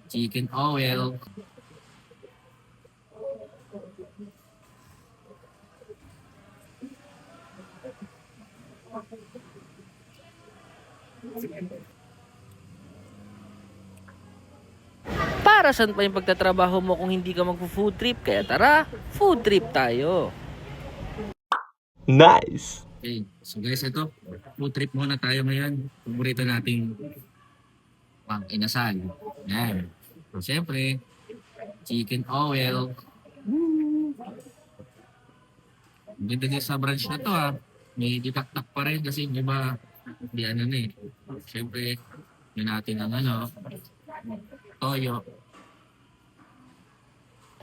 chicken oil. Para saan pa yung pagtatrabaho mo kung hindi ka magpo-food trip? Kaya tara, food trip tayo. Nice! Okay, so guys, ito, food trip muna tayo ngayon. Paborito nating pang inasal. Yan. So, siyempre, chicken oil. Ganda din sa branch na to ha. May ditaktak pa rin kasi di ba, di ano na eh. Siyempre, yun natin ang ano, toyo.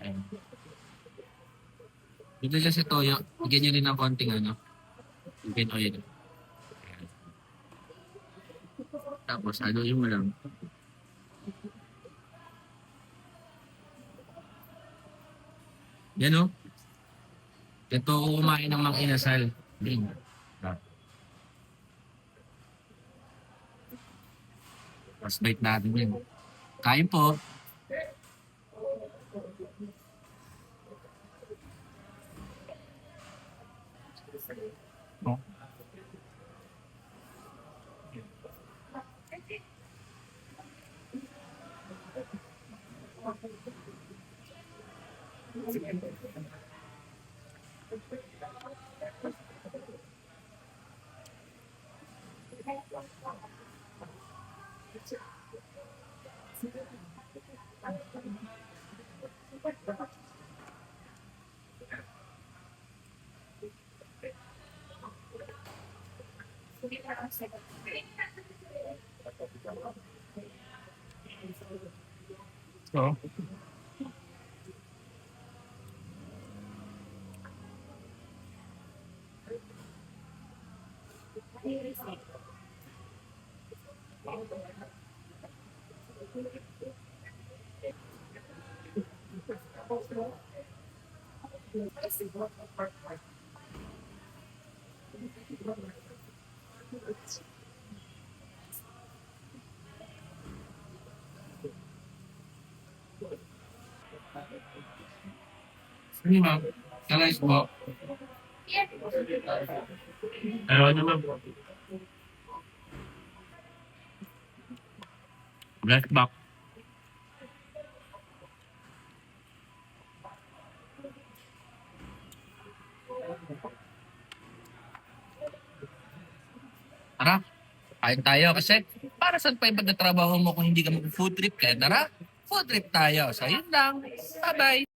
Ayan. Dito siya sa toyo, bigyan nyo rin ng konting ano, chicken oil. Ayan. Tapos, haluin mo lang. Yan o. Ito ako kumain ng mga inasal. Din. Mas bite natin yun. Kain po. Oh. So, sige ma'am. Kalayas po. Ano naman po? Black box. Tara, kain tayo kasi para saan pa yung pagtatrabaho mo kung hindi ka mag-food trip? Kaya tara, food trip tayo. So yun lang. Bye-bye!